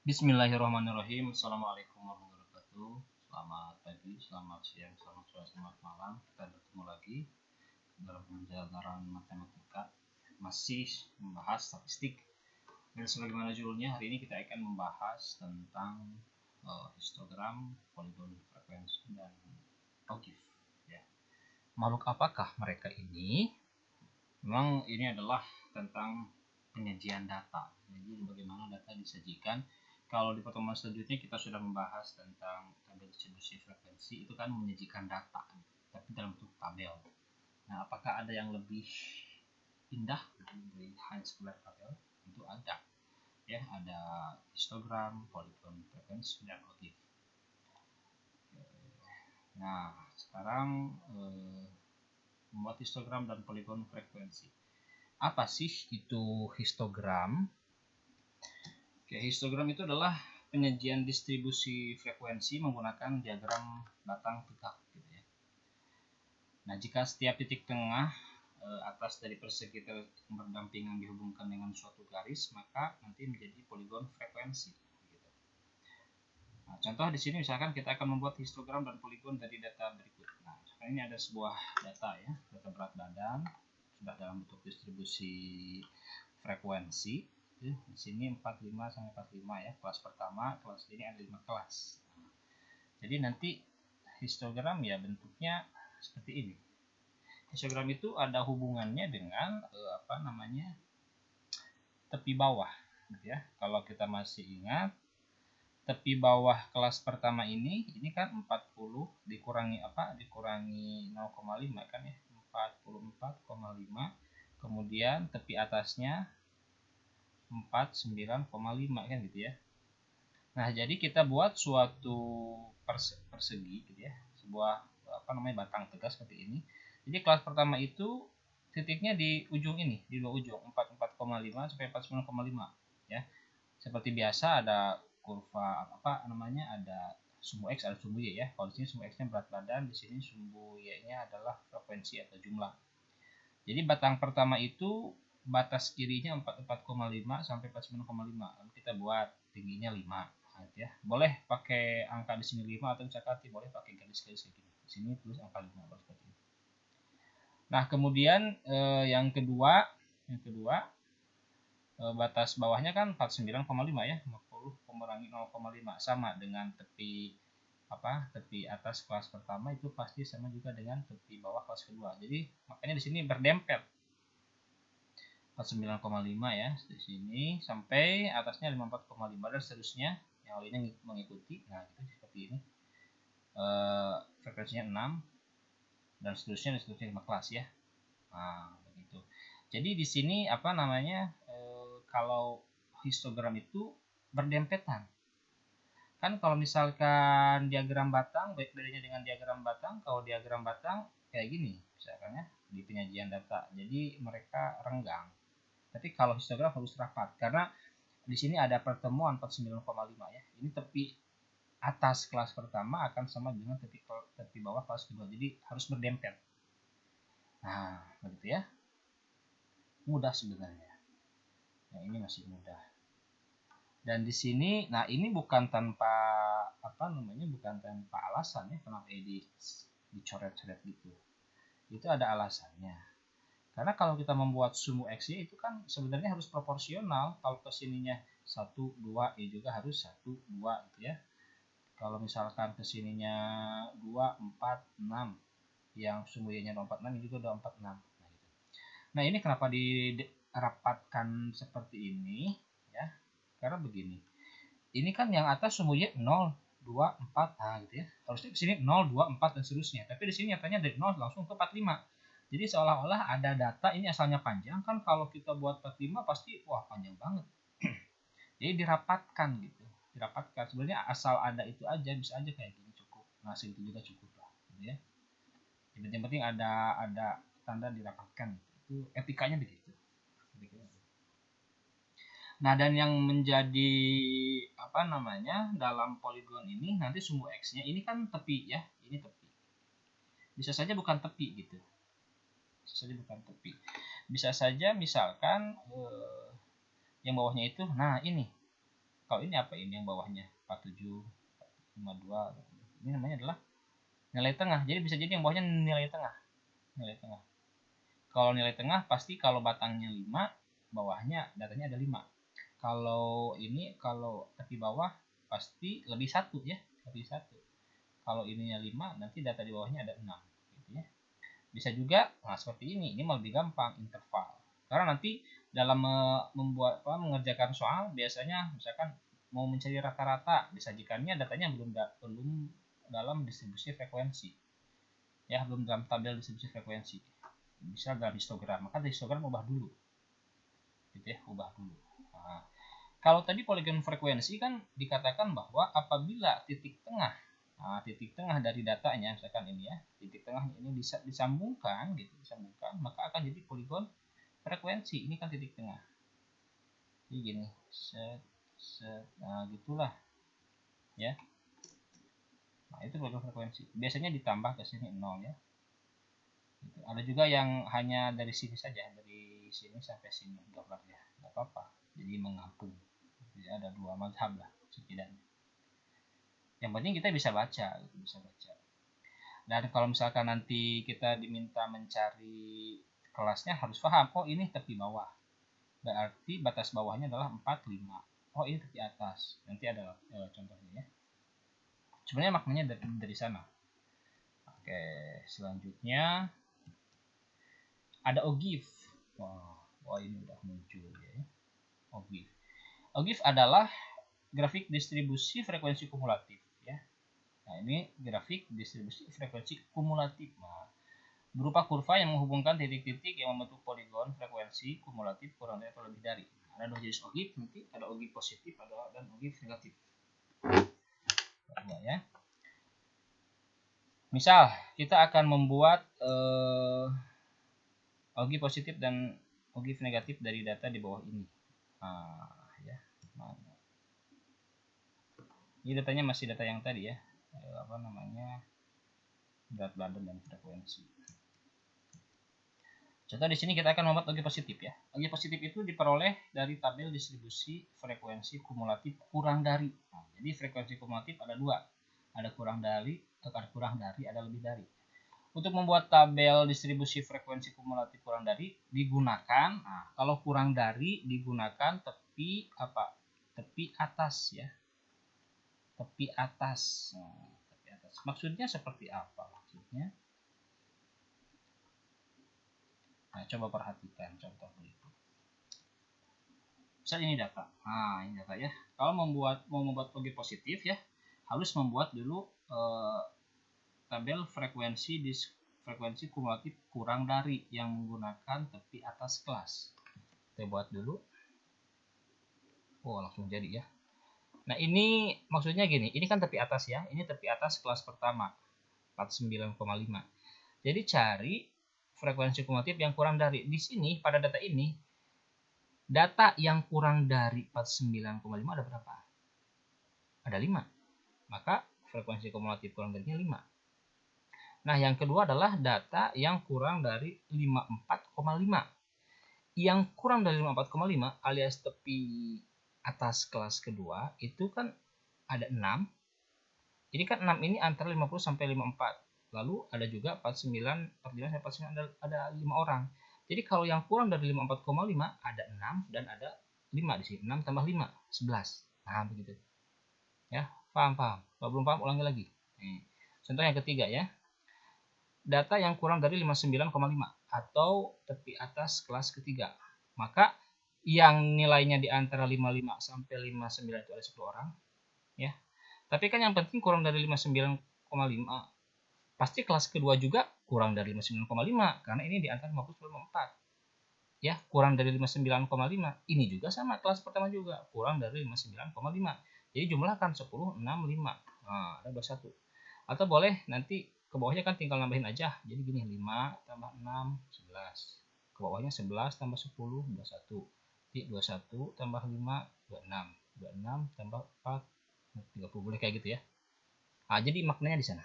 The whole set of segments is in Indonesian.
Bismillahirrahmanirrahim. Assalamualaikum warahmatullahi wabarakatuh. Selamat pagi, selamat siang, selamat sore, selamat malam. Kita bertemu lagi dalam pembelajaran matematika, masih membahas statistik. Dan sebagaimana judulnya, hari ini kita akan membahas tentang histogram, poligon frekuensi, dan ogive. Ya. Makhluk apakah mereka ini? Memang ini adalah tentang penyajian data. Jadi bagaimana data disajikan. Kalau di pertemuan selanjutnya kita sudah membahas tentang tabel distribusi frekuensi, itu kan menyajikan data, tapi dalam bentuk tabel. Nah, apakah ada yang lebih indah dari hanya sekedar tabel? Itu ada. Ya, ada histogram, poligon frekuensi, dan ogive. Nah, sekarang membuat histogram dan poligon frekuensi. Apa sih itu histogram? Oke, histogram itu adalah penyajian distribusi frekuensi menggunakan diagram batang tegak gitu ya. Nah, jika setiap titik tengah atas dari persegi berdampingan dihubungkan dengan suatu garis, maka nanti menjadi poligon frekuensi gitu. Nah, contoh di sini misalkan kita akan membuat histogram dan poligon dari data berikut. Nah, ini ada sebuah data ya, data berat badan sudah dalam bentuk distribusi frekuensi. Di sini 45 sampai 45 ya, kelas pertama, kelas ini ada 5 kelas. Jadi nanti histogram ya bentuknya seperti ini. Histogram itu ada hubungannya dengan tepi bawah gitu ya. Kalau kita masih ingat, tepi bawah kelas pertama ini kan 40 dikurangi dikurangi 0,5 kan ya, 44,5. Kemudian tepi atasnya 49,5 kan gitu ya. Nah, jadi kita buat suatu persegi gitu ya, sebuah batang tegas seperti ini. Jadi kelas pertama itu titiknya di ujung ini, di dua ujung 44,5 sampai 49,5 ya. Seperti biasa ada kurva ada sumbu X, ada sumbu Y ya. Kalau di sini sumbu X-nya berat badan, di sini sumbu Y-nya adalah frekuensi atau jumlah. Jadi batang pertama itu batas kirinya 44,5 sampai 49,5. Lalu kita buat tingginya 5 ya. Boleh pakai angka di sini 5 atau misalkan boleh pakai garis-garis kayak gini. Di sini tulis angka 5 seperti ini. Nah, kemudian yang kedua batas bawahnya kan 49,5 ya. 50 mengurangi 0,5 sama dengan tepi atas kelas pertama itu pasti sama juga dengan tepi bawah kelas kedua. Jadi makanya di sini berdempet 49,5 ya di sini sampai atasnya 54,5 dan seterusnya yang lainnya mengikuti. Nah, itu seperti ini. Frekuensinya 6 dan seterusnya 5 kelas ya. Nah, begitu. Jadi di sini kalau histogram itu berdempetan. Kan kalau misalkan diagram batang, bedanya dengan diagram batang, kalau diagram batang kayak gini misalkan ya di penyajian data. Jadi mereka renggang. Tapi kalau histogram harus rapat karena di sini ada pertemuan 49,5 ya. Ini tepi atas kelas pertama akan sama dengan tepi bawah kelas kedua. Jadi harus berdempet. Nah, begitu ya. Mudah sebenarnya. Nah, ini masih mudah. Dan di sini, nah ini bukan tanpa bukan tanpa alasan ya kenapa dicoret-coret gitu. Itu ada alasannya. Karena kalau kita membuat sumbu X-Y itu kan sebenarnya harus proporsional. Kalau kesininya 1, 2, Y juga harus 1, 2 gitu ya. Kalau misalkan kesininya 2, 4, 6, yang sumbu Y-nya 4, 6, ini juga 2, 4, 6. Nah, gitu. Nah, ini kenapa dirapatkan seperti ini ya? Karena begini. Ini kan yang atas sumbu Y 0, 2, 4, nah gitu ya. Harusnya kesini 0, 2, 4 dan seterusnya. Tapi di sini nyatanya dari 0 langsung ke 45. Jadi seolah-olah ada data ini asalnya panjang kan, kalau kita buat 45 pasti wah panjang banget. Jadi dirapatkan gitu. Dirapatkan. Sebenarnya asal ada itu aja, bisa aja kayak gini cukup. Nah, segitu juga cukup lah gitu ya. Yang penting ada tanda dirapatkan. Itu etikanya begitu. Nah, dan yang menjadi dalam poligon ini nanti sumbu X-nya ini kan tepi ya. Ini tepi. Bisa saja bukan tepi gitu. Bisa saja misalkan yang bawahnya itu, nah ini Kalau ini apa ini yang bawahnya 47, 52, ini namanya adalah nilai tengah. Jadi bisa jadi yang bawahnya nilai tengah. Nilai tengah. Kalau nilai tengah pasti kalau batangnya 5, bawahnya datanya ada 5. Kalau ini kalau tepi bawah pasti lebih 1 ya, lebih 1. Kalau ininya 5, nanti data di bawahnya ada 6 gitu ya. Bisa juga nah seperti ini malah lebih gampang interval. Karena nanti dalam mengerjakan soal biasanya misalkan mau mencari rata-rata, disajikannya datanya belum dalam distribusi frekuensi. Ya, belum dalam tabel distribusi frekuensi. Bisa dalam histogram, maka dari histogram ubah dulu. Gitu ya, ubah dulu. Nah, kalau tadi poligon frekuensi kan dikatakan bahwa apabila titik tengah dari datanya, misalkan ini ya, titik tengah ini disambungkan gitu, maka akan jadi poligon frekuensi. Ini kan titik tengah. Jadi gini, nah gitulah ya. Nah, itu poligon frekuensi. Biasanya ditambah ke sini 0 ya. Gitu. Ada juga yang hanya dari sini saja, dari sini sampai sini gambarnya, nggak apa-apa. Jadi mengapung. Jadi ada 2 mazhab lah setidaknya. Yang penting kita bisa baca, bisa baca. Dan kalau misalkan nanti kita diminta mencari kelasnya harus paham, oh ini tepi bawah. Berarti batas bawahnya adalah 45. Oh ini tepi atas. Nanti ada contohnya ya. Sebenarnya maknanya dari sana. Oke, selanjutnya ada OGIF. Wah ini udah muncul ya. OGIF. OGIF adalah grafik distribusi frekuensi kumulatif ya. Nah, ini grafik distribusi frekuensi kumulatif. Nah, berupa kurva yang menghubungkan titik-titik yang membentuk poligon frekuensi kumulatif kurang dari atau lebih dari. Ada 2 jenis OGIF, nanti ada OGIF positif dan OGIF negatif. Ya. Misal kita akan membuat OGIF positif dan OGIF negatif dari data di bawah ini. Ya. Ini datanya masih data yang tadi ya, berat badan dan frekuensi. Contoh di sini kita akan membuat OGIF positif ya. OGIF positif itu diperoleh dari tabel distribusi frekuensi kumulatif kurang dari. Nah, jadi frekuensi kumulatif ada 2, ada kurang dari, ada lebih dari. Untuk membuat tabel distribusi frekuensi kumulatif kurang dari digunakan, nah, kalau kurang dari digunakan tepi atas ya. Tepi atas. Nah, tepi atas. Maksudnya seperti apa maksudnya? Nah, coba perhatikan contoh berikut. Misal ini data. Nah, ini data ya. Kalau mau membuat OGIF positif ya, harus membuat dulu tabel frekuensi kumulatif kurang dari yang menggunakan tepi atas kelas. Kita buat dulu. Oh, langsung jadi ya. Nah, ini maksudnya gini, ini kan tepi atas ya. Ini tepi atas kelas pertama, 49,5. Jadi cari frekuensi kumulatif yang kurang dari. Di sini pada data ini, data yang kurang dari 49,5 ada berapa? Ada 5. Maka frekuensi kumulatif kurang darinya 5. Nah, yang kedua adalah data yang kurang dari 54,5. Yang kurang dari 54,5 alias tepi atas kelas kedua itu kan ada 6. Jadi kan 6 ini antara 50 sampai 54. Lalu ada juga 49 sampai 49 ada 5 orang. Jadi kalau yang kurang dari 54,5 ada 6 dan ada 5 di sini. 6 tambah 5, 11. Nah, begitu. Ya, paham. Kalau belum paham ulangi lagi. Contoh yang ketiga ya. Data yang kurang dari 59,5 atau tepi atas kelas ketiga. Maka yang nilainya di antara 55 sampai 59 itu ada 10 orang ya. Tapi kan yang penting kurang dari 59,5. Pasti kelas kedua juga kurang dari 59,5 karena ini di antara 50 sampai 54. Ya, kurang dari 59,5. Ini juga sama kelas pertama juga kurang dari 59,5. Jadi jumlahkan 10, 6, 5. Nah, ada 21. Atau boleh nanti ke bawahnya kan tinggal nambahin aja. Jadi gini, 5 tambah 6, 11. Ke bawahnya 11 tambah 10, 21. 21 tambah 5, 26. 26 tambah 4, 30. Boleh kayak gitu ya. Nah, jadi maknanya di sana.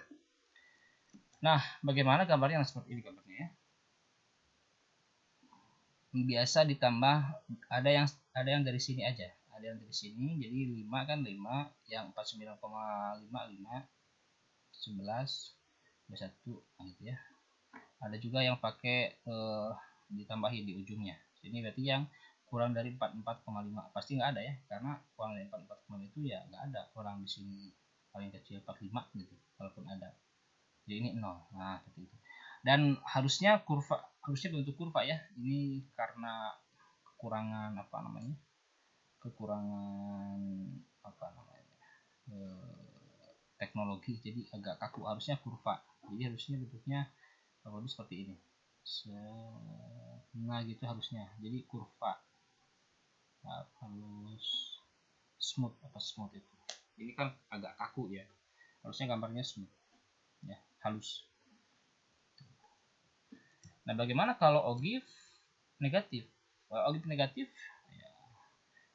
Nah, bagaimana gambarnya? Seperti ini gambarnya ya. Biasa ditambah ada yang dari sini aja. ada yang dari sini, jadi 5 kan 5, yang 49,5 5, 11, 21 gitu ya. Ada juga yang pakai ditambahin di ujungnya. Ini berarti yang kurang dari 44,5 pasti nggak ada ya, karena kurang dari 44,5 itu ya nggak ada orang di sini paling kecil 45 gitu, walaupun ada. Jadi ini 0. Nah, seperti itu. Dan harusnya bentuk kurva ya. Ini karena kekurangan teknologi, jadi agak kaku. Harusnya kurva. Jadi harusnya bentuknya seperti ini. Nah gitu harusnya. Jadi kurva. Nah, halus smooth itu. Ini kan agak kaku ya. Harusnya gambarnya smooth. Ya, halus. Nah, bagaimana kalau ogive negatif? Ogive negatif, ya,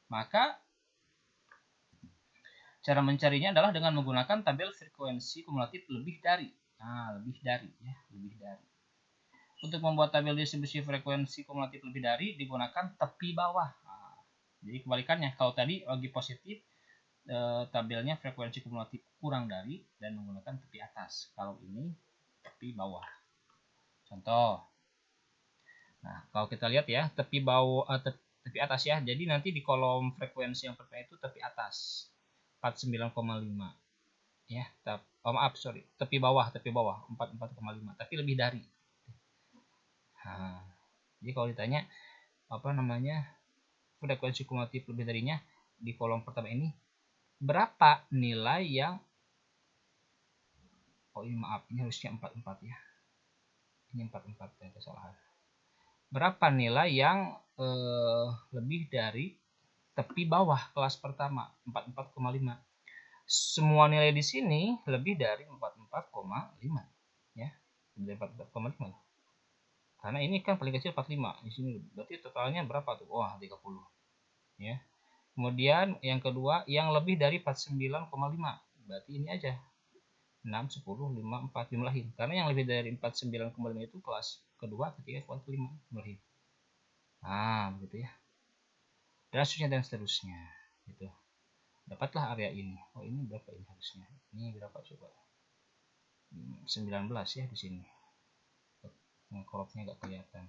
maka cara mencarinya adalah dengan menggunakan tabel frekuensi kumulatif lebih dari. Nah, lebih dari ya, lebih dari. Untuk membuat tabel distribusi frekuensi kumulatif lebih dari digunakan tepi bawah. Nah, jadi kebalikannya, kalau tadi ogive positif, tabelnya frekuensi kumulatif kurang dari dan menggunakan tepi atas. Kalau ini tepi bawah. Contoh. Nah, kalau kita lihat ya, tepi bawah tepi atas ya. Jadi nanti di kolom frekuensi yang pertama itu tepi atas 49,5 ya. Tepi bawah 44,5, tapi lebih dari. Nah, jadi kalau ditanya frekuensi kumulatif lebih darinya di kolom pertama ini berapa nilai yang ini harusnya 44 ya. Ini 44 ya, kesalahan. Berapa nilai yang lebih dari tepi bawah kelas pertama 44,5. Semua nilai di sini lebih dari 44,5 ya. Lebih dari 44,5. Karena ini kan paling kecil 45 di sini. Berarti totalnya berapa tuh? Wah, 30 ya. Kemudian yang kedua yang lebih dari 49,5. Berarti ini aja. 6, 10, 5, 4 jumlahin. Karena yang lebih dari 49,5 itu kelas kedua, ketiga, kelas kelima jumlahin. Nah, begitu ya. Dan seterusnya gitu. Dapatlah area ini. Oh, ini berapa ini harusnya? Ini berapa coba? 19 ya di sini. Koropnya nggak kelihatan.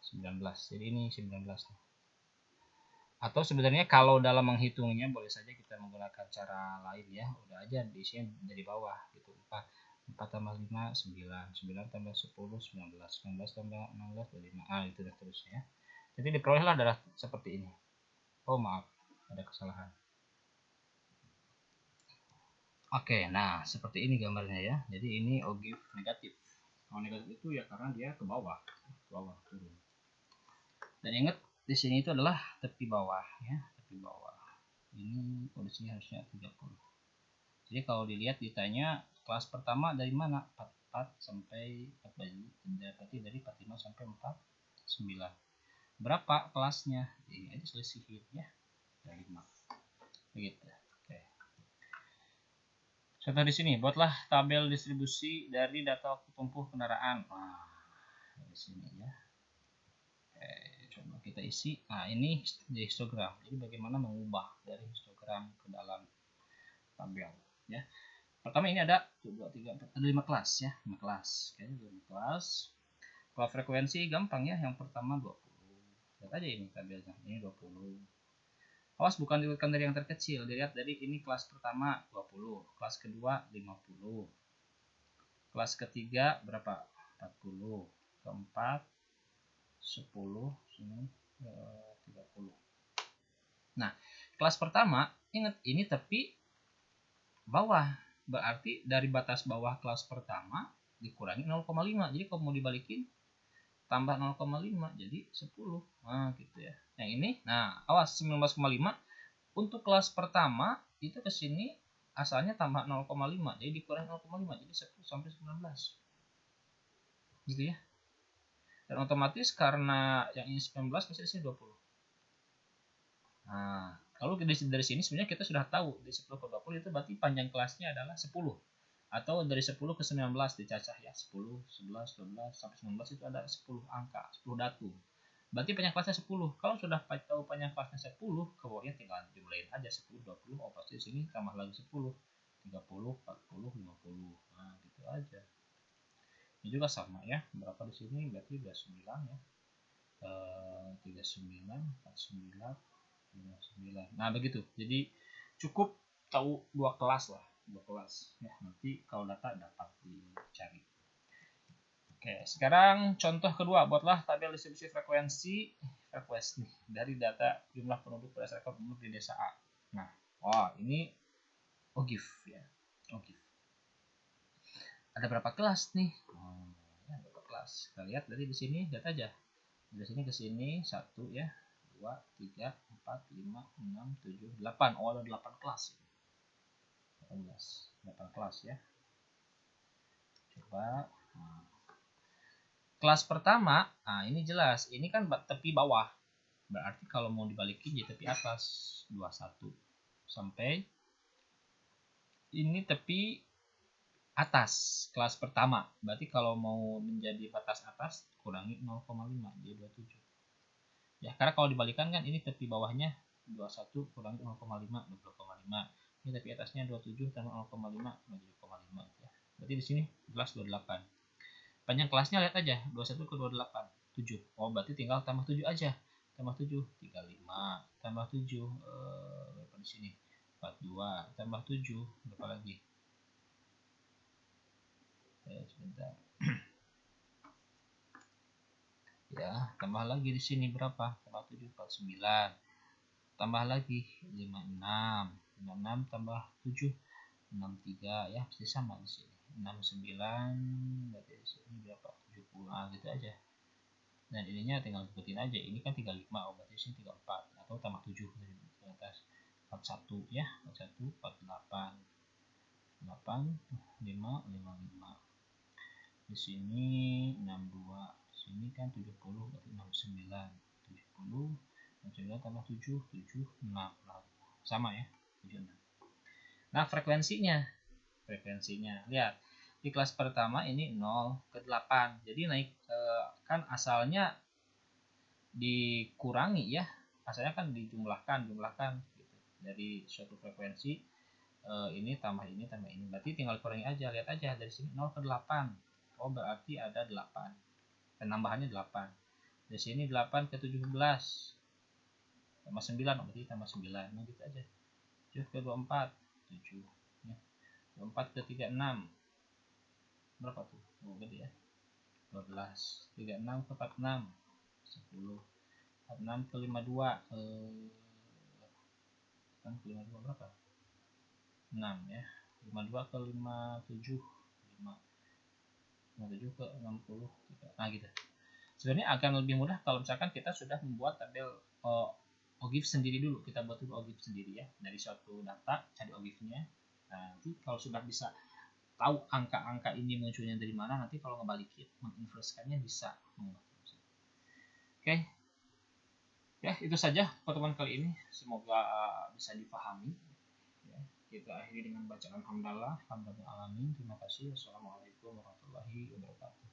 19. Jadi ini 19 nih. Atau sebenarnya kalau dalam menghitungnya boleh saja kita menggunakan cara lain ya. Udah aja diisinya dari bawah gitu. 4 tambah 5 9, 9 tambah 10 19, 19 tambah 16 25. Ah, itu dan seterusnya. Jadi diperolehlah adalah seperti ini. Oh, maaf, ada kesalahan. Oke, nah seperti ini gambarnya ya. Jadi ini ogive negatif. Kalau negatif itu ya karena dia ke bawah turun. Dan ingat di sini itu adalah tepi bawah ya, tepi bawah. Ini kondisinya harusnya 30. Jadi kalau dilihat ditanya kelas pertama dari mana? 44 sampai 40, berarti dari 45 sampai 49. Berapa kelasnya? Ini aja selisihin ya. Dari 5. Begitu. Oke. Contoh di sini, buatlah tabel distribusi dari data waktu tempuh kendaraan. Nah, di sini ya. Oke, coba kita isi. Nah, ini di histogram. Jadi bagaimana mengubah dari histogram ke dalam tabel ya. Pertama ini ada 2 3 4 ada 5 kelas ya, 5 kelas. Oke, 5 kelas. Kalau frekuensi gampang ya, yang pertama 20. Lihat aja ini tabelnya. Ini 20. Awas bukan diurutkan dari yang terkecil, dilihat dari ini kelas pertama 20, kelas kedua 50, kelas ketiga berapa? 40, keempat 10, sini 30. Nah, kelas pertama ingat ini tepi bawah, berarti dari batas bawah kelas pertama dikurangi 0,5. Jadi kalau mau dibalikin tambah 0,5 jadi 10. Nah, gitu ya. Yang ini, nah, awas 19,5 untuk kelas pertama itu ke sini asalnya tambah 0,5. Jadi dikurangi 0,5 jadi 10 sampai 19. Gitu ya. Dan otomatis karena yang ini 19 pasti di sini 20. Nah, kalau dari sini sebenarnya kita sudah tahu di 10 ke 20 itu berarti panjang kelasnya adalah 10. Atau dari 10 ke 19 dicacah ya, 10, 11, 12 sampai 19 itu ada 10 angka, 10 datu. berarti panjang kelasnya 10. Kalau sudah tahu panjang kelasnya 10, ke bawahnya tinggal jumlahin aja 10, 20. Oh pasti di sini tambah lagi 10, 30, 40, 50. Nah gitu aja. Ini juga sama ya, berapa di sini berarti udah 9 ya. 39, 49, 59. Nah begitu. Jadi cukup tahu dua kelas lah, dua kelas ya. Nanti kalau data dapat dicari. Oke, sekarang contoh kedua, buatlah tabel distribusi frekuensi nih dari data jumlah penduduk berdasarkan umur di desa A. Nah, ini OGIF ya, OGIF. Ada berapa kelas nih? Berapa kelas? Kita lihat dari di sini, lihat aja. Dari sini ke sini 1 ya, 2, 3, 4, 5, 6, 7, 8. Oh, ada 8 kelas. 8 kelas ya. Coba. Kelas pertama, ini jelas. Ini kan tepi bawah. Berarti kalau mau dibalikin jadi tepi atas 21 sampai ini tepi atas kelas pertama. Berarti kalau mau menjadi batas atas kurangi 0,5 jadi 27. Ya, karena kalau dibalikan kan ini tepi bawahnya 21 kurangi 0,5 20,5. Ini tepi atasnya 27 tambah 0,5 7,5 ya. Berarti di sini jelas 28. Panjang kelasnya lihat aja 21 ke 28 7. Oh, berarti tinggal tambah 7 aja. Tambah 7 35 tambah 7 berapa di sini? 42 tambah 7 berapa lagi? Sebentar. Ya, tambah lagi di sini berapa? Tambah 7 49. Tambah lagi 56. 56 tambah 7 63 ya, pasti sama di sini. 69 berarti di sini berapa? 70. Gitu aja. Dan ininya tinggal sebutin aja. Ini kan 35, berarti di sini 34 atau tambah 7 dari atas. 41 ya, 41 48. 8 5 55. Di sini 62. Di sini kan 70 berarti 69. 70 69 tambah 7 76. Sama ya, 76. Nah, frekuensinya lihat di kelas pertama ini 0 ke 8. Jadi naik kan asalnya dikurangi ya, asalnya kan dijumlahkan gitu. Dari suatu frekuensi ini tambah ini berarti tinggal kurangi aja. Lihat aja dari sini 0 ke 8. Oh, berarti ada 8. Penambahannya 8. Di sini 8 ke 17 tambah 9, berarti tambah 9. Nah gitu aja. 7 ke 24 7 ya. 24 ke 36 berapa tuh? Oh, gede ya. 12. 36 ke 46 10. 46 ke 52 kan ke 52 berapa? 6 ya. 52 ke 57 5. 57 ke 60. Nah gitu. Sebenarnya akan lebih mudah kalau misalkan kita sudah membuat tabel OGIF sendiri dulu. Kita buat dulu OGIF sendiri ya. Dari suatu data cari OGIF-nya. Nah, nanti kalau sudah bisa tahu angka-angka ini munculnya dari mana, nanti kalau ngebalikin menginverskannya bisa. Oke. Ya, itu saja pertemuan kali ini. Semoga bisa dipahami. Ya, kita akhiri dengan bacaan hamdalah, alhamdulillah alamin. Terima kasih. Wassalamualaikum warahmatullahi wabarakatuh.